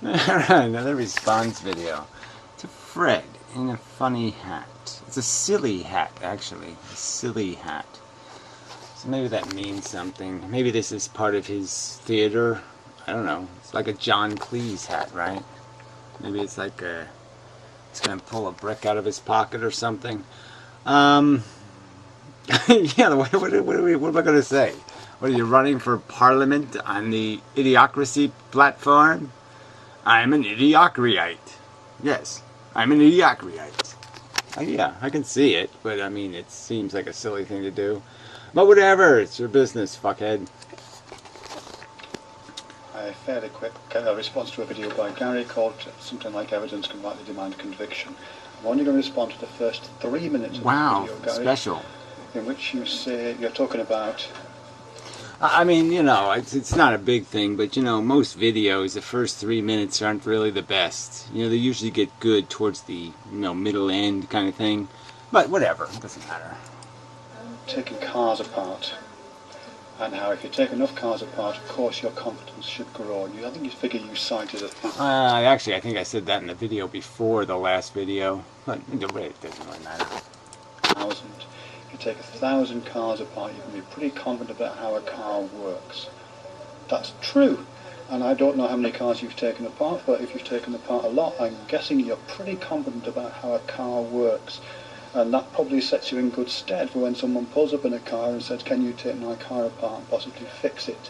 Another response video to Fred in a funny hat. It's a silly hat, actually. A silly hat. So maybe that means something. Maybe this is part of his theater. I don't know. It's like a John Cleese hat, right? Maybe it's like he's going to pull a brick out of his pocket or something. Yeah, what am I going to say? What, are you running for parliament on the Idiocracy platform? I'm an Idiocracyite. Yes, I'm an Idiocracyite. Yeah, I can see it, but I mean, it seems like a silly thing to do. But whatever, it's your business, fuckhead. A fairly quick response to a video by Gary called something like "Evidence Can Rightly Demand Conviction." I'm only going to respond to the first 3 minutes of the video, Gary. Special. In which you say, you're talking about... I mean, you know, it's not a big thing, but you know, most videos, the first 3 minutes aren't really the best. You know, they usually get good towards the, you know, middle end kind of thing. But whatever, it doesn't matter. Taking cars apart. And how if you take enough cars apart, of course your confidence should grow. I think you figure you cited it. Actually, I think I said that in the video before the last video. But it doesn't really matter. 1,000. If you take 1,000 cars apart, you can be pretty confident about how a car works. That's true. And I don't know how many cars you've taken apart, but if you've taken apart a lot, I'm guessing you're pretty confident about how a car works. And that probably sets you in good stead for when someone pulls up in a car and says, "Can you take my car apart and possibly fix it?"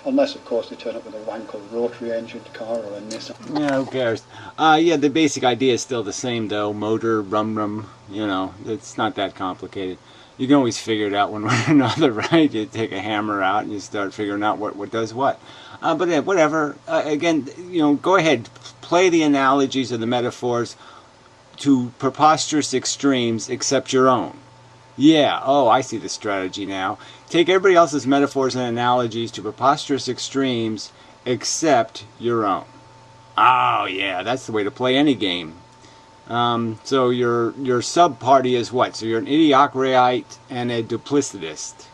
Unless, of course, they turn up with a wankel rotary engined car or a Nissan. Yeah, who cares? Yeah, the basic idea is still the same, though. Motor, rum, you know, it's not that complicated. You can always figure it out one way or another, right? You take a hammer out and you start figuring out what does what. But whatever. Again, you know, go ahead. Play the analogies or the metaphors to preposterous extremes except your own. Yeah, oh, I see the strategy now. Take everybody else's metaphors and analogies to preposterous extremes except your own. Oh, yeah, that's the way to play any game. So your sub-party is what? So you're an Idiocracyite and a duplicitist,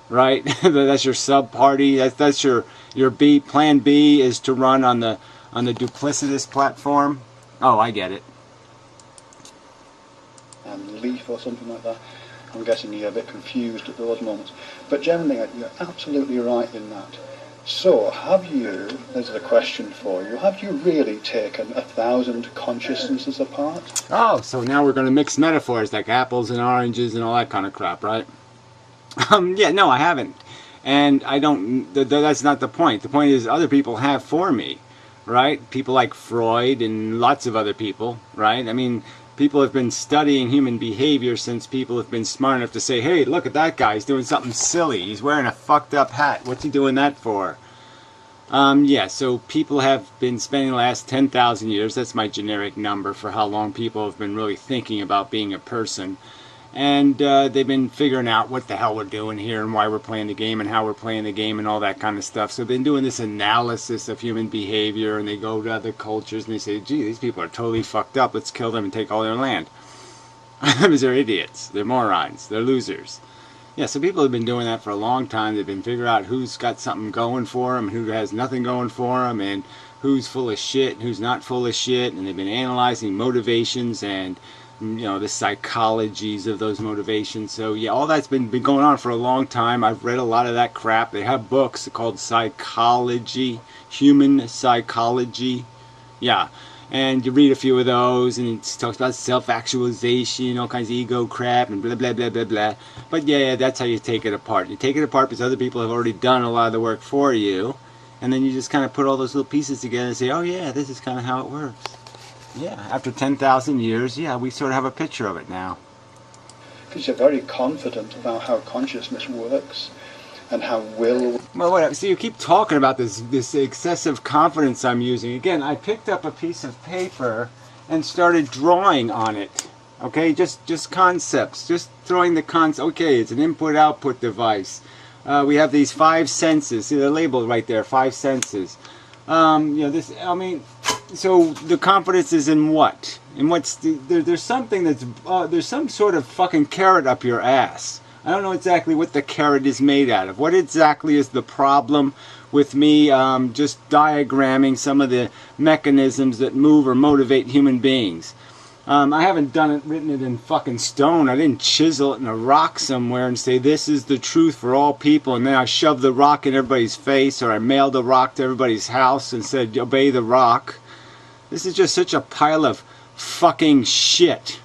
right? That's your sub-party. That's your B. Plan B is to run on the duplicitous platform. Oh, I get it. And leaf or something like that. I'm guessing you're a bit confused at those moments. But generally, you're absolutely right in that. So, have you, there's a question for you, have you really taken 1,000 consciousnesses apart? Oh, so now we're going to mix metaphors like apples and oranges and all that kind of crap, right? Yeah, no, I haven't. And I don't, that's not the point. The point is other people have for me, right? People like Freud and lots of other people, right? I mean, people have been studying human behavior since people have been smart enough to say, hey, look at that guy, he's doing something silly. He's wearing a fucked up hat. What's he doing that for? Yeah, so people have been spending the last 10,000 years, that's my generic number for how long people have been really thinking about being a person. And they've been figuring out what the hell we're doing here and why we're playing the game and how we're playing the game and all that kind of stuff. So they've been doing this analysis of human behavior, and they go to other cultures and they say, gee, these people are totally fucked up. Let's kill them and take all their land. Because they're idiots. They're morons. They're losers. Yeah, so people have been doing that for a long time. They've been figuring out who's got something going for them, who has nothing going for them, and who's full of shit and who's not full of shit. And they've been analyzing motivations and, you know, the psychologies of those motivations. So yeah, all that's been going on for a long time. I've read a lot of that crap. They have books called Psychology, Human Psychology. Yeah, and you read a few of those, and it talks about self-actualization, all kinds of ego crap, and blah, blah, blah, blah, blah. But yeah, that's how you take it apart. You take it apart because other people have already done a lot of the work for you, and then you just kind of put all those little pieces together and say, oh yeah, this is kind of how it works. Yeah, after 10,000 years, yeah, we sort of have a picture of it now. Because you're very confident about how consciousness works and how will... Well, whatever. So you keep talking about this excessive confidence I'm using. Again, I picked up a piece of paper and started drawing on it. Okay, just concepts. Just throwing the concept. Okay, it's an input-output device. We have these 5 senses. See, they're labeled right there, 5 senses. You know, this, I mean... So the confidence is in what? In what's there's something that's there's some sort of fucking carrot up your ass. I don't know exactly what the carrot is made out of. What exactly is the problem with me just diagramming some of the mechanisms that move or motivate human beings. I haven't written it in fucking stone. I didn't chisel it in a rock somewhere and say this is the truth for all people, and then I shoved the rock in everybody's face, or I mailed the rock to everybody's house and said obey the rock. This is just such a pile of fucking shit.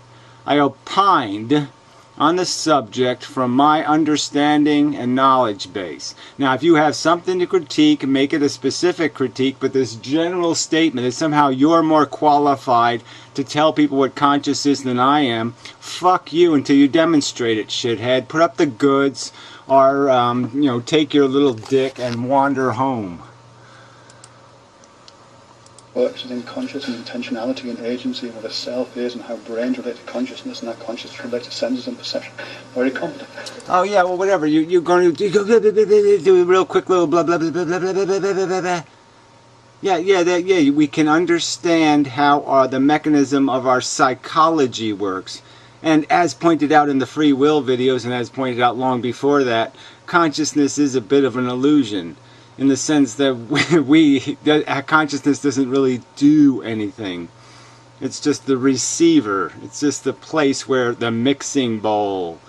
I opined on the subject from my understanding and knowledge base. Now, if you have something to critique, make it a specific critique, but this general statement that somehow you're more qualified to tell people what conscious is than I am, fuck you until you demonstrate it, shithead. Put up the goods, or, take your little dick and wander home. Works within conscious and intentionality and agency, and what a self is, and how brains relate to consciousness, and how consciousness relates to senses and perception. Very competent. Oh yeah, well whatever. You're going to do a real quick little blah blah blah blah blah blah blah blah blah blah. Yeah. We can understand how the mechanism of our psychology works, and as pointed out in the free will videos, and as pointed out long before that, consciousness is a bit of an illusion. In the sense that consciousness doesn't really do anything. It's just the receiver. It's just the place where the mixing bowl.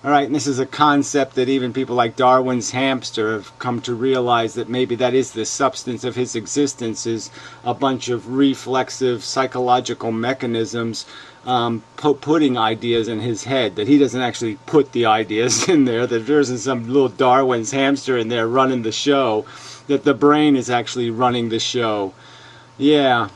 Alright, and this is a concept that even people like Darwin's hamster have come to realize that maybe that is the substance of his existence, is a bunch of reflexive psychological mechanisms putting ideas in his head, that he doesn't actually put the ideas in there, that there isn't some little Darwin's hamster in there running the show, that the brain is actually running the show. Yeah.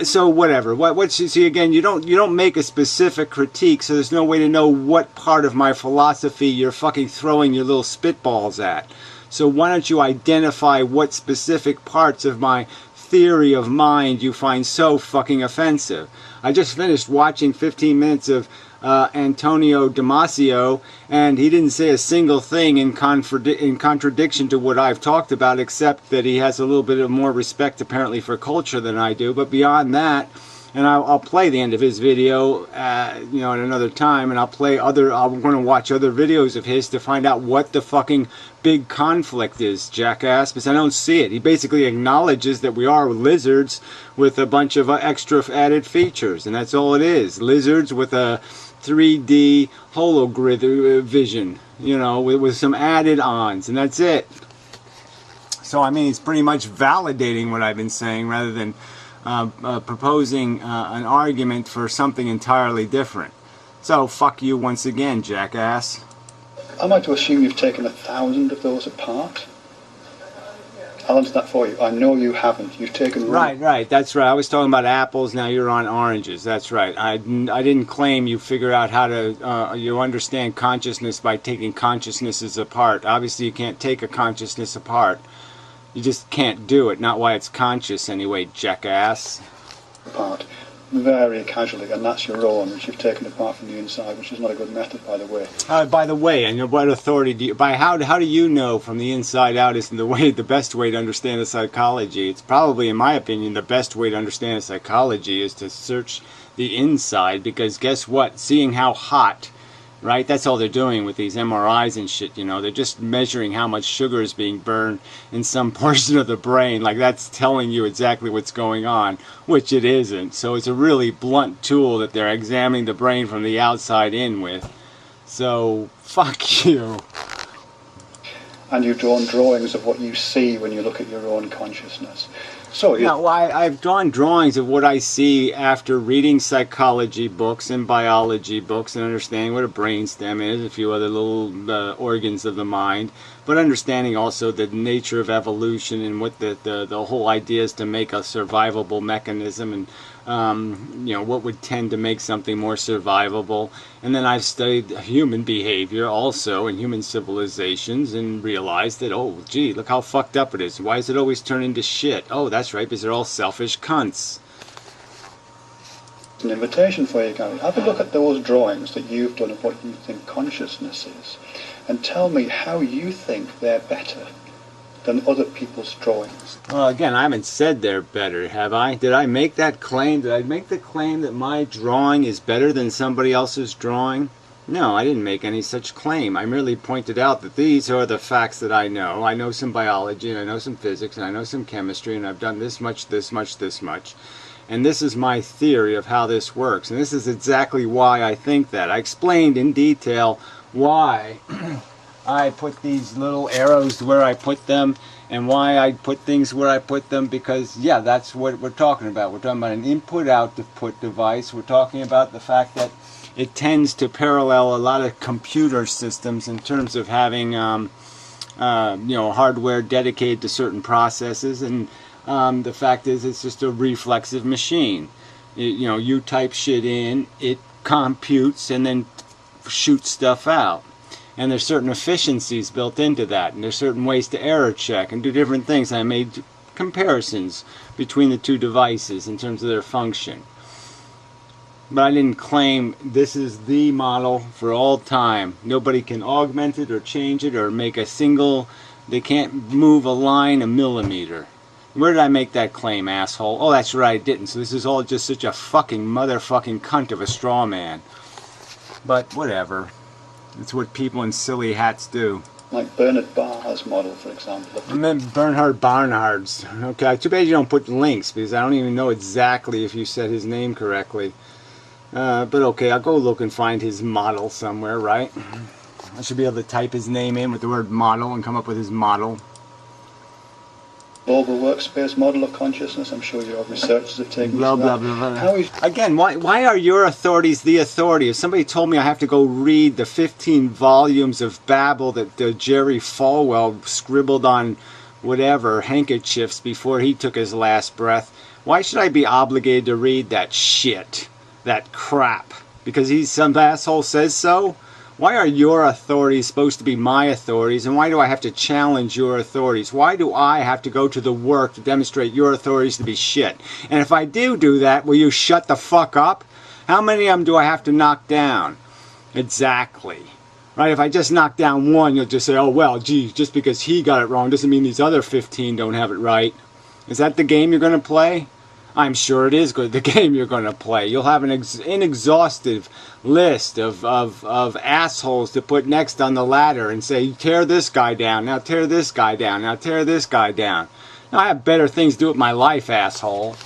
So whatever. See again? You don't make a specific critique, so there's no way to know what part of my philosophy you're fucking throwing your little spitballs at. So why don't you identify what specific parts of my theory of mind you find so fucking offensive? I just finished watching 15 minutes of Antonio Damasio, and he didn't say a single thing in contradiction to what I've talked about, except that he has a little bit of more respect apparently for culture than I do. But beyond that, and I'll play the end of his video, at another time, and I'm going to watch other videos of his to find out what the fucking big conflict is, jackass, because I don't see it. He basically acknowledges that we are lizards with a bunch of extra added features, and that's all it is. Lizards with a 3D hologrid vision, with some added ons, and that's it. So, I mean, it's pretty much validating what I've been saying rather than proposing an argument for something entirely different. So, fuck you once again, jackass. I'd like to assume you've taken 1,000 of those apart. I'll answer that for you. I know you haven't. You've taken... Right, that's right. I was talking about apples, now you're on oranges. That's right. I didn't claim you figure out how to... you understand consciousness by taking consciousnesses apart. Obviously, you can't take a consciousness apart. You just can't do it. Not why it's conscious anyway, jackass. Apart. Very casually, and that's your own, which you've taken apart from the inside, which is not a good method, by the way. By the way, and what authority do you... How do you know from the inside out isn't the best way to understand the psychology? It's probably, in my opinion, the best way to understand the psychology is to search the inside, because guess what? Seeing how hot... Right? That's all they're doing with these MRIs and shit, They're just measuring how much sugar is being burned in some portion of the brain. Like, that's telling you exactly what's going on, which it isn't. So it's a really blunt tool that they're examining the brain from the outside in with. So, fuck you. And you've drawn drawings of what you see when you look at your own consciousness. So I've drawn drawings of what I see after reading psychology books and biology books and understanding what a brainstem is, a few other little organs of the mind, but understanding also the nature of evolution and what the whole idea is to make a survivable mechanism, and what would tend to make something more survivable. And then I've studied human behavior also and human civilizations and realized that, oh, gee, look how fucked up it is. Why does it always turn into shit? Oh, that's right, because they're all selfish cunts. It's an invitation for you, Gary. Have a look at those drawings that you've done of what you think consciousness is, and tell me how you think they're better than other people's drawings. Well, again, I haven't said they're better, have I? Did I make that claim? Did I make the claim that my drawing is better than somebody else's drawing? No, I didn't make any such claim. I merely pointed out that these are the facts that I know. I know some biology, and I know some physics, and I know some chemistry, and I've done this much, this much, this much. And this is my theory of how this works. And this is exactly why I think that. I explained in detail why I put these little arrows where I put them, and why I put things where I put them, because, yeah, that's what we're talking about. We're talking about an input-output device. We're talking about the fact that it tends to parallel a lot of computer systems in terms of having hardware dedicated to certain processes, and the fact is it's just a reflexive machine. You type shit in, it computes and then shoots stuff out. And there's certain efficiencies built into that, and there's certain ways to error check and do different things. I made comparisons between the two devices in terms of their function. But I didn't claim this is the model for all time. Nobody can augment it or change it or make a single, they can't move a line a millimeter. Where did I make that claim, asshole? Oh, that's right, I didn't. So this is all just such a fucking motherfucking cunt of a straw man. But whatever. It's what people in silly hats do. Like Bernard Barr's model, for example. I meant Bernhard Barnard's. Okay, too bad you don't put links, because I don't even know exactly if you said his name correctly. But okay, I'll go look and find his model somewhere, right? I should be able to type his name in with the word model and come up with his model. Global workspace model of consciousness. I'm sure your researchers have taken blah, blah, blah, blah. Again, why are your authorities the authority? If somebody told me I have to go read the 15 volumes of babble that Jerry Falwell scribbled on whatever, handkerchiefs before he took his last breath, why should I be obligated to read that shit? That crap? Because some asshole says so? Why are your authorities supposed to be my authorities, and why do I have to challenge your authorities? Why do I have to go to the work to demonstrate your authorities to be shit? And if I do that, will you shut the fuck up? How many of them do I have to knock down? Exactly. Right? If I just knock down one, you'll just say, oh, well, gee, just because he got it wrong doesn't mean these other 15 don't have it right. Is that the game you're going to play? I'm sure it is good, the game you're going to play. You'll have an inexhaustive list of assholes to put next on the ladder and say, tear this guy down, now tear this guy down, now tear this guy down. Now I have better things to do with my life, asshole.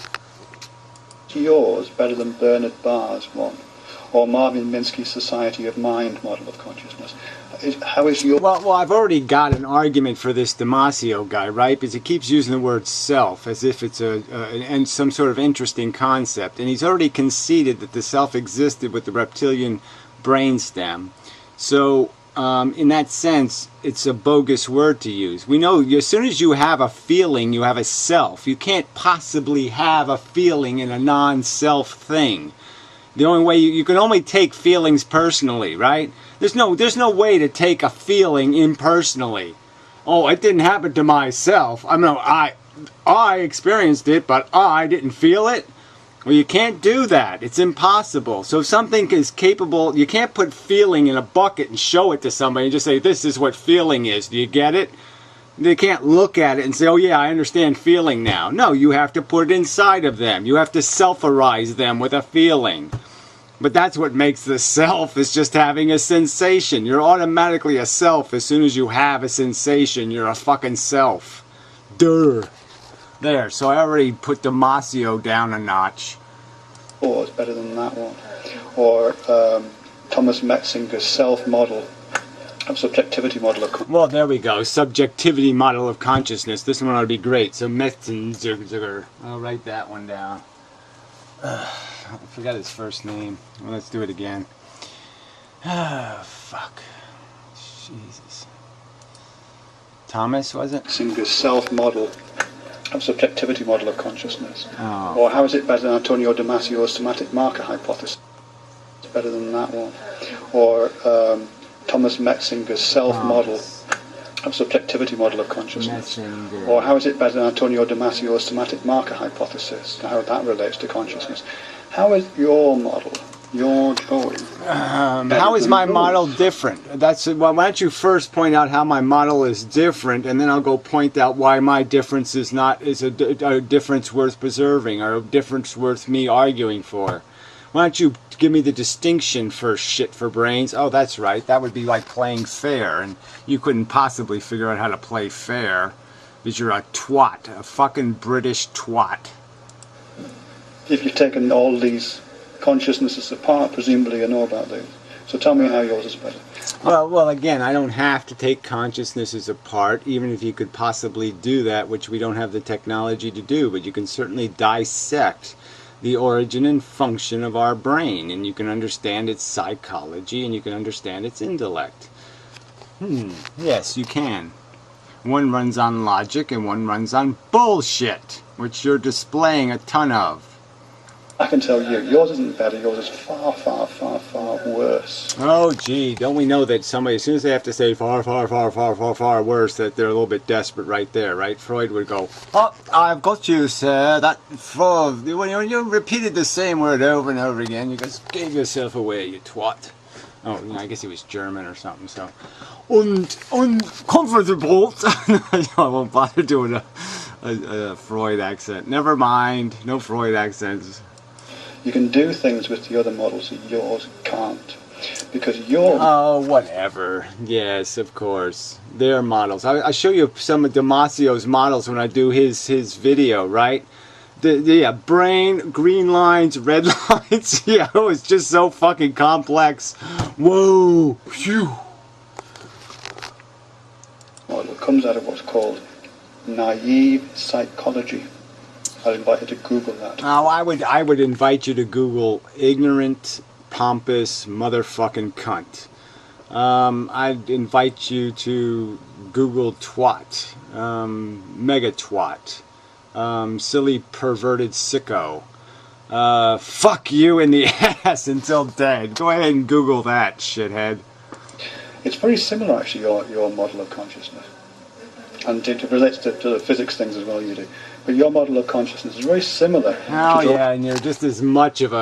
Yours better than Bernard Barr's one, or Marvin Minsky's Society of Mind model of consciousness. How is your... Well, I've already got an argument for this Damasio guy, right? Because he keeps using the word self as if it's some sort of interesting concept. And he's already conceded that the self existed with the reptilian brainstem. So, in that sense, it's a bogus word to use. We know as soon as you have a feeling, you have a self. You can't possibly have a feeling in a non-self thing. The only way you can only take feelings personally, right? There's no way to take a feeling impersonally. Oh, it didn't happen to myself. I experienced it, but I didn't feel it. Well, you can't do that. It's impossible. So if something is capable, you can't put feeling in a bucket and show it to somebody and just say, this is what feeling is. Do you get it? They can't look at it and say, oh yeah, I understand feeling now. No, you have to put it inside of them. You have to self-arise them with a feeling. But that's what makes the self, is just having a sensation. You're automatically a self as soon as you have a sensation. You're a fucking self. Duh. There, so I already put Damasio down a notch. Oh, it's better than that one. Or Thomas Metzinger's self-model. Subjectivity model of consciousness. Well, there we go. Subjectivity model of consciousness. This one ought to be great. So Metzinger. I'll write that one down. I forgot his first name. Well, let's do it again. Fuck. Jesus. Thomas, was it? Metzinger's self-model. Subjectivity model of consciousness. Oh. Or how is it better than Antonio Damasio's somatic marker hypothesis? It's better than that one. Or Thomas Metzinger's self-model of subjectivity model of consciousness. Metzinger. Or how is it better than Antonio Damasio's somatic marker hypothesis, how that relates to consciousness? How is your model, your drawing? How is my model different? Well, why don't you first point out how my model is different, and then I'll go point out why my difference is a difference worth preserving, or a difference worth me arguing for. Why don't you give me the distinction for shit for brains? Oh, that's right. That would be like playing fair, and you couldn't possibly figure out how to play fair because you're a twat, a fucking British twat. If you've taken all these consciousnesses apart, presumably you know about these. So tell me how yours is better. Well, again, I don't have to take consciousnesses apart, even if you could possibly do that, which we don't have the technology to do, but you can certainly dissect the origin and function of our brain, and you can understand its psychology, and you can understand its intellect. Yes, you can. One runs on logic, and one runs on bullshit, which you're displaying a ton of. I can tell you, yours isn't better, yours is far, far, far, far worse. Oh, gee, don't we know that somebody, as soon as they have to say far, far, far, far, far, far worse, that they're a little bit desperate right there, right? Freud would go, oh, I've got you, sir. That when you repeated the same word over and over again, you just gave yourself away, you twat. Oh, I guess he was German or something, so. Und conferencereport. I won't bother doing a Freud accent. Never mind, no Freud accents. You can do things with the other models that yours can't. Because yours... Oh, whatever. Yes, of course. They're models. I'll show you some of Damasio's models when I do his video, right? Yeah, brain, green lines, red lines. Yeah, it was just so fucking complex. Whoa. Phew. Model comes out of what's called naive psychology. I'd invite you to Google that. Oh, I would invite you to Google ignorant, pompous, motherfucking cunt. I'd invite you to Google twat, mega twat, silly perverted sicko. Fuck you in the ass until dead. Go ahead and Google that, shithead. It's very similar, actually, your model of consciousness. And it relates to the physics things as well, you do. But your model of consciousness is very similar. Oh yeah, and you're just as much of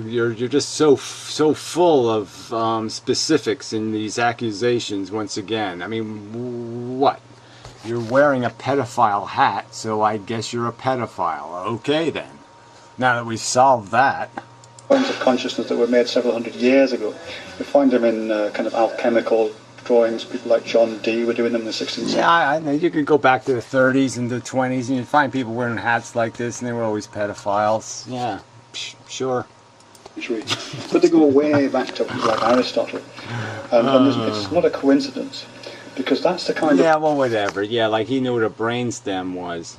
you're just so full of specifics in these accusations. Once again, I mean, what? You're wearing a pedophile hat, so I guess you're a pedophile. Okay then. Now that we've solved that. Forms of consciousness that were made several hundred years ago. You find them in kind of alchemical drawings. People like John Dee were doing them in the 16th century. Yeah, I know. You could go back to the 30s and the 20s, and you'd find people wearing hats like this, and they were always pedophiles. Yeah, sure. But they go way back to like Aristotle, and it's not a coincidence, because that's the kind of... Yeah, well, whatever. Yeah, like he knew what a brainstem was.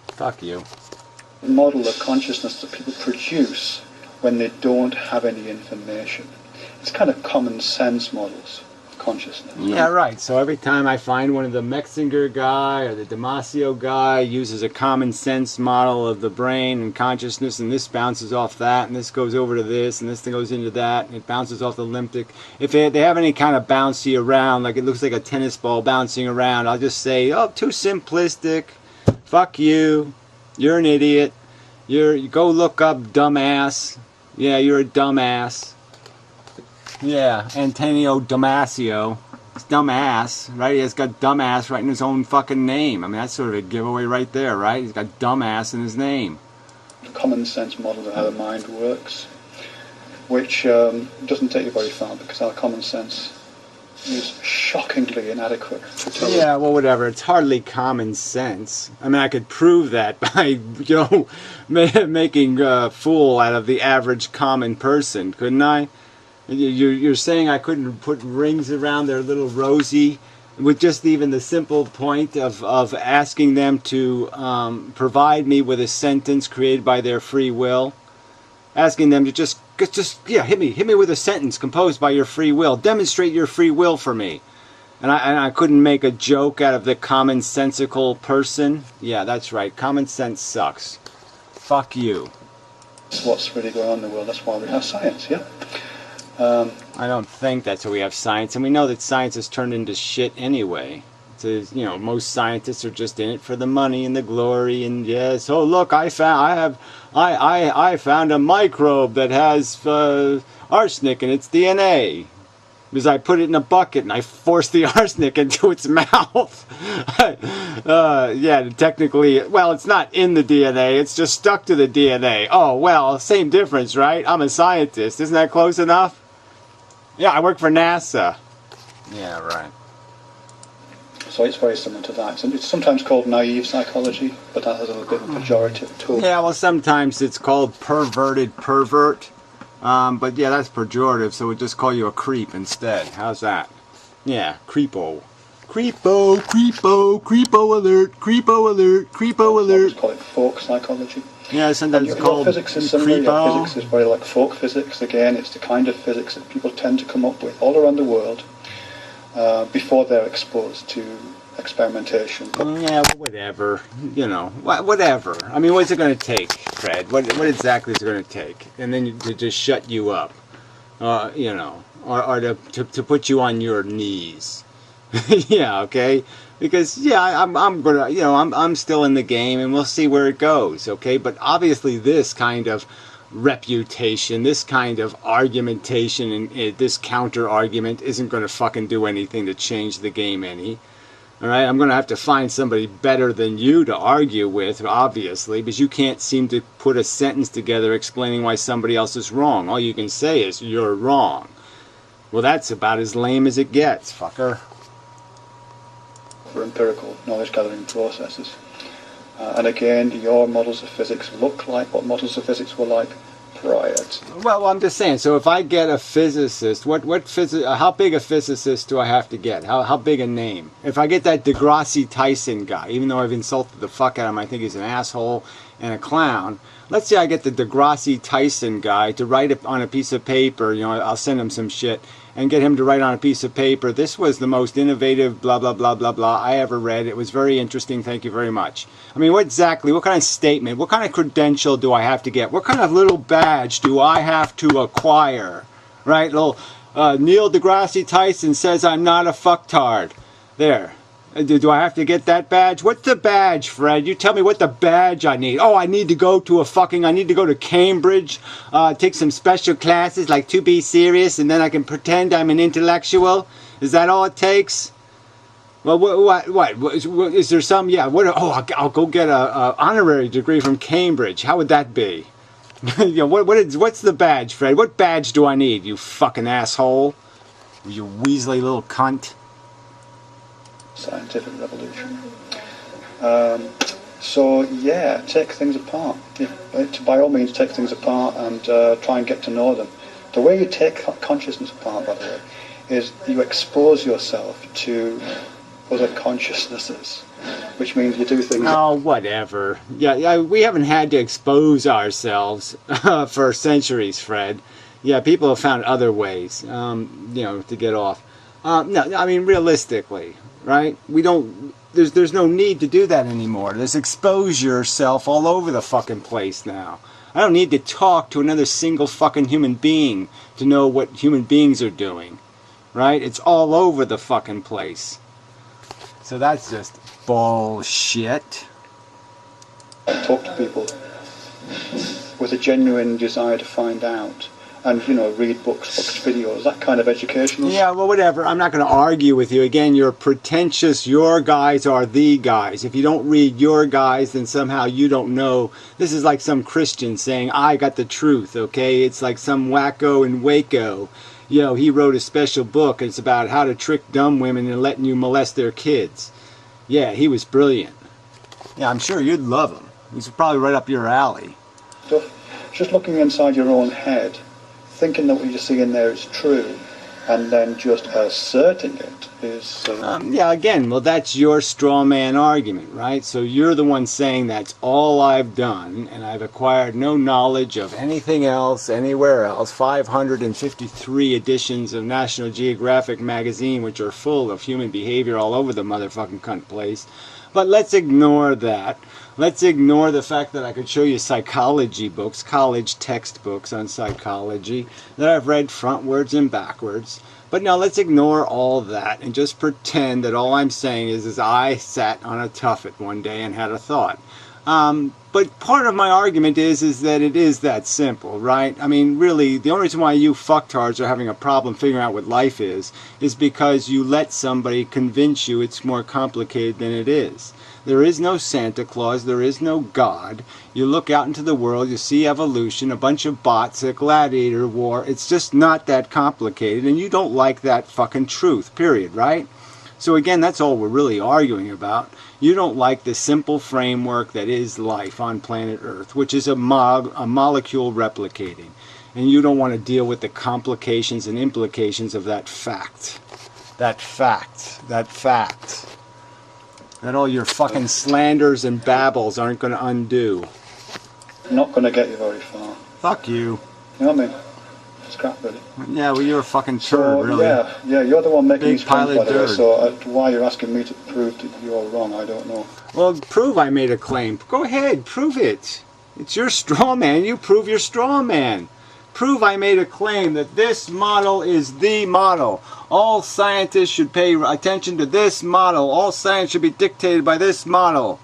Fuck you. Model of consciousness that people produce when they don't have any information. It's kind of common sense models. Consciousness. Yeah, right. So every time I find one of the Metzinger guy or the Damasio guy uses a common sense model of the brain and consciousness, and this bounces off that, and this goes over to this, and this thing goes into that, and it bounces off the limbic. If they have any kind of bouncy around, like it looks like a tennis ball bouncing around, I'll just say, oh, too simplistic. Fuck you. You're an idiot. You go look up dumbass. Yeah, you're a dumbass. Yeah, Antonio Damasio. It's dumbass, right? He has got dumbass right in his own fucking name. I mean, that's sort of a giveaway right there, right? He's got dumbass in his name. Common sense model of how the mind works, which doesn't take you very far, because our common sense is shockingly inadequate. Yeah, well, whatever. It's hardly common sense. I mean, I could prove that by, making a fool out of the average common person, couldn't I? You're saying I couldn't put rings around their little Rosie with just even the simple point of asking them to provide me with a sentence created by their free will? Asking them to just hit me with a sentence composed by your free will. Demonstrate your free will for me. And I couldn't make a joke out of the commonsensical person? Yeah, that's right. Common sense sucks. Fuck you. That's what's really going on in the world. That's why we have science, yeah? I don't think that's why we have science, and we know that science has turned into shit anyway. Most scientists are just in it for the money and the glory, and yes, oh look, I found a microbe that has arsenic in its DNA. because I put it in a bucket and I forced the arsenic into its mouth. Yeah, technically, well, it's not in the DNA, it's just stuck to the DNA. Oh, well, same difference, right? I'm a scientist. Isn't that close enough? Yeah, I work for NASA. Yeah, right. So it's very similar to that. It's sometimes called naive psychology, but that has a little bit of a pejorative tone. Yeah, well, sometimes it's called perverted pervert. But yeah, that's pejorative, so we'll just call you a creep instead. How's that? Yeah, creepo. Creepo, creepo, creepo alert, creepo alert, creepo alert. Let's call it folk psychology. Yeah, sometimes it's called physics is similar. creepo. Physics is very like folk physics. Again, it's the kind of physics that people tend to come up with all around the world before they're exposed to experimentation. Yeah, whatever. You know, whatever. I mean, what's it going to take, Fred? What exactly is it going to take? And then to just shut you up, you know, or to put you on your knees. Yeah, okay. Because yeah, I'm gonna, you know, I'm still in the game, and we'll see where it goes. Okay, but obviously this kind of reputation, this kind of argumentation, and this counter argument isn't going to fucking do anything to change the game any. All right, I'm going to have to find somebody better than you to argue with, obviously, because you can't seem to put a sentence together explaining why somebody else is wrong. All you can say is, you're wrong. Well, that's about as lame as it gets, fucker. For empirical knowledge gathering processes. And again, your models of physics look like what models of physics were like prior to. Well, I'm just saying, so if I get a physicist, how big a physicist do I have to get? How big a name? If I get that Degrassi Tyson guy, even though I've insulted the fuck out of him, I think he's an asshole and a clown. Let's say I get the Degrassi Tyson guy to write it on a piece of paper, you know, I'll send him some shit, and get him to write on a piece of paper, this was the most innovative blah blah blah blah blah I ever read. It was very interesting, thank you very much. I mean, what kind of statement, what kind of credential do I have to get? What kind of little badge do I have to acquire? Right, little Neil deGrasse Tyson says I'm not a fucktard. There. Do I have to get that badge? What's the badge, Fred? You tell me what the badge I need. Oh, I need to go to Cambridge, take some special classes like to be serious, and then I can pretend I'm an intellectual? Is that all it takes? Well, what? Is there some, yeah, I'll go get a honorary degree from Cambridge. How would that be? You know, what's the badge, Fred? What badge do I need, you fucking asshole? You weaselly little cunt. Scientific revolution. So yeah, take things apart. By all means, take things apart and try and get to know them. The way you take consciousness apart, by the way, is you expose yourself to other consciousnesses, which means you do things. Oh, whatever. Yeah, we haven't had to expose ourselves for centuries, Fred. Yeah, people have found other ways, you know, to get off. No, I mean, realistically, right? We don't. There's no need to do that anymore. There's expose yourself all over the fucking place now. I don't need to talk to another single fucking human being to know what human beings are doing, right? It's all over the fucking place. So that's just bullshit. Talk to people with a genuine desire to find out. And, you know, read books, watch videos, that kind of educational. Yeah, well, whatever. I'm not going to argue with you. Again, you're pretentious. Your guys are the guys. If you don't read your guys, then somehow you don't know. This is like some Christian saying, I got the truth, okay? It's like some wacko in Waco. You know, he wrote a special book. It's about how to trick dumb women and letting you molest their kids. Yeah, he was brilliant. Yeah, I'm sure you'd love him. He's probably right up your alley. Stuff. Just looking inside your own head, thinking that what you see in there is true, and then just asserting it is... yeah, again, well, that's your straw man argument, right? So you're the one saying that's all I've done, and I've acquired no knowledge of anything else, anywhere else. 553 editions of National Geographic magazine, which are full of human behavior all over the motherfucking cunt place. But let's ignore that. Let's ignore the fact that I could show you psychology books, college textbooks on psychology, that I've read frontwards and backwards. But now let's ignore all that and just pretend that all I'm saying is I sat on a tuffet one day and had a thought. But part of my argument is that it is that simple, right? I mean, really, the only reason why you fucktards are having a problem figuring out what life is because you let somebody convince you it's more complicated than it is. There is no Santa Claus, there is no God. You look out into the world, you see evolution, a bunch of bots, a gladiator war. It's just not that complicated, and you don't like that fucking truth, period, right? So again, that's all we're really arguing about. You don't like the simple framework that is life on planet Earth, which is a molecule replicating. And you don't want to deal with the complications and implications of that fact. That fact. That fact. That all your fucking slanders and babbles aren't going to undo. Not going to get you very far. Fuck you. You know what I mean? It's crap, really. Yeah, well, you're a fucking turd, really. Yeah, you're the one making these pile claims, of by the way, dirt. so why you're asking me to prove that you're wrong, I don't know. Well, prove I made a claim. Go ahead, prove it. It's your straw man. You prove your straw man. Prove I made a claim that this model is the model. All scientists should pay attention to this model. All science should be dictated by this model.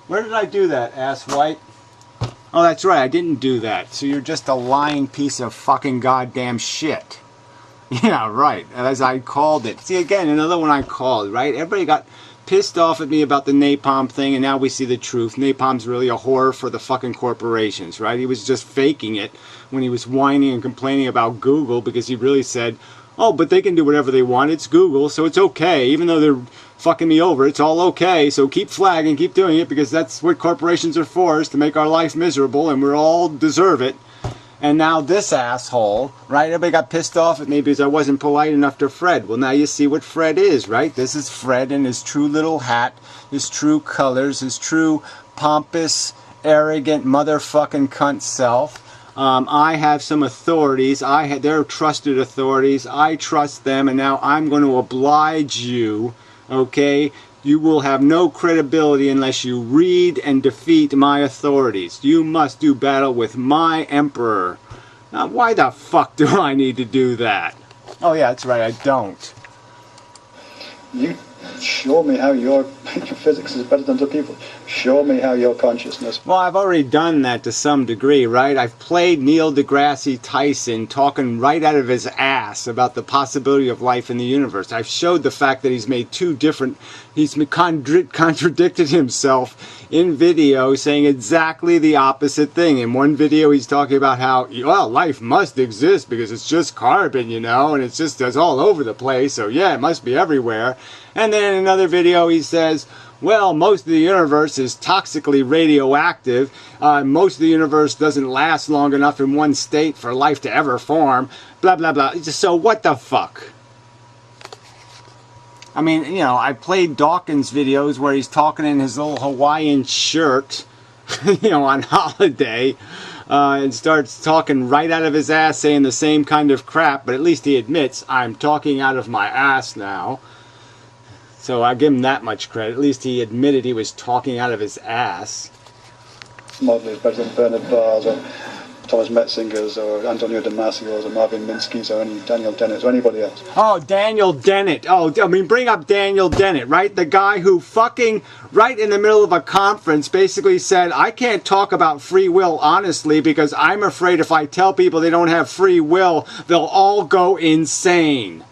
Where did I do that, ass white? Oh, that's right, I didn't do that. So you're just a lying piece of fucking goddamn shit. Yeah, right, as I called it. See, again, another one I called, right? Everybody got pissed off at me about the napalm thing, and now we see the truth. Napalm's really a horror for the fucking corporations, right? He was just faking it when he was whining and complaining about Google, because he really said, oh, but they can do whatever they want. It's Google, so it's okay. Even though they're fucking me over, it's all okay. So keep flagging, keep doing it, because that's what corporations are for, is to make our life miserable, and we all deserve it. And now this asshole, right? Everybody got pissed off at me because I wasn't polite enough to Fred. Well, now you see what Fred is, right? This is Fred in his true little hat, his true colors, his true pompous, arrogant, motherfucking cunt self. I have some authorities. They're trusted authorities. I trust them, and now I'm going to oblige you, okay? You will have no credibility unless you read and defeat my authorities. You must do battle with my emperor. Now, why the fuck do I need to do that? Oh yeah, that's right, I don't. You show me how your physics is better than other people. Show me how your consciousness... Well, I've already done that to some degree, right? I've played Neil deGrasse Tyson talking right out of his ass about the possibility of life in the universe. I've showed the fact that he's made he's contradicted himself in video, saying exactly the opposite thing. In one video, he's talking about how, well, life must exist because it's just carbon, you know, and it's all over the place, so yeah, it must be everywhere. And then in another video, he says, well, most of the universe is toxically radioactive. Most of the universe doesn't last long enough in one state for life to ever form. Blah, blah, blah. So what the fuck? I mean, you know, I played Dawkins videos where he's talking in his little Hawaiian shirt, you know, on holiday, and starts talking right out of his ass, saying the same kind of crap, but at least he admits, I'm talking out of my ass now. So I give him that much credit. At least he admitted he was talking out of his ass. Model is better than Bernard Barr's or Thomas Metzinger's or Antonio Damasio's or Marvin Minsky's or any Daniel Dennett's or anybody else. Oh, Daniel Dennett. Oh, I mean, bring up Daniel Dennett, right? The guy who fucking, right in the middle of a conference, basically said, I can't talk about free will honestly because I'm afraid if I tell people they don't have free will, they'll all go insane.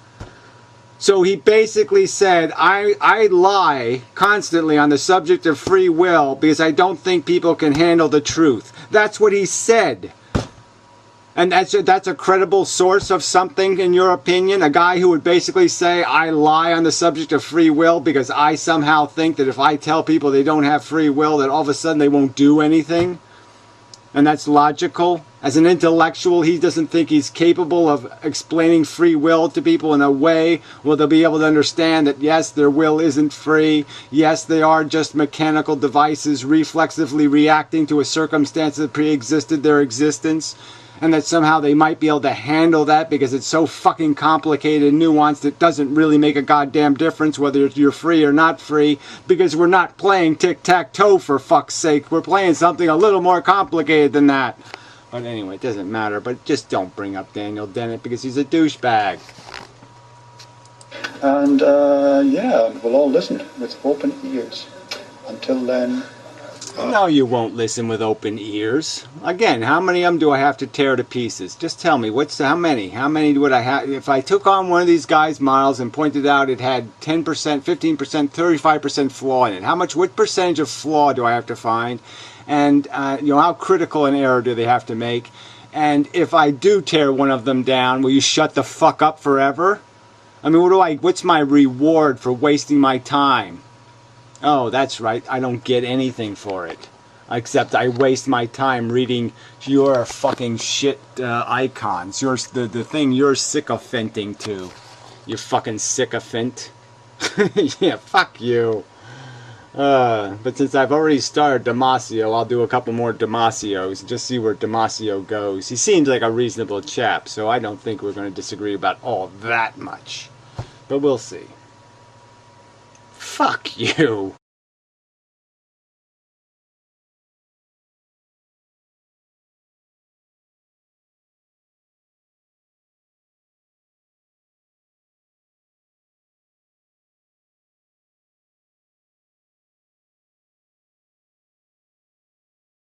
So he basically said, I lie constantly on the subject of free will because I don't think people can handle the truth. That's what he said. And that's a credible source of something, in your opinion? A guy who would basically say, I lie on the subject of free will because I somehow think that if I tell people they don't have free will, that all of a sudden they won't do anything? And that's logical? As an intellectual, he doesn't think he's capable of explaining free will to people in a way where they'll be able to understand that, yes, their will isn't free. Yes, they are just mechanical devices reflexively reacting to a circumstance that pre-existed their existence. And that somehow they might be able to handle that because it's so fucking complicated and nuanced it doesn't really make a goddamn difference whether you're free or not free, because we're not playing tic-tac-toe, for fuck's sake. We're playing something a little more complicated than that. But anyway, it doesn't matter. But just don't bring up Daniel Dennett because he's a douchebag. And yeah, we'll all listen with open ears. Until then, No, you won't listen with open ears. Again, how many of them do I have to tear to pieces? Just tell me, how many? How many would I have? If I took on one of these guys' models and pointed out it had 10%, 15%, 35% flaw in it, what percentage of flaw do I have to find? And, how critical an error do they have to make? And if I do tear one of them down, will you shut the fuck up forever? I mean, what's my reward for wasting my time? Oh, that's right. I don't get anything for it. Except I waste my time reading your fucking shit icons. The thing you're sycophanting to. You fucking sycophant. Yeah, fuck you. But since I've already started Damasio, I'll do a couple more Damasios and just see where Damasio goes. He seems like a reasonable chap, so I don't think we're going to disagree about all that much. But we'll see. Fuck you.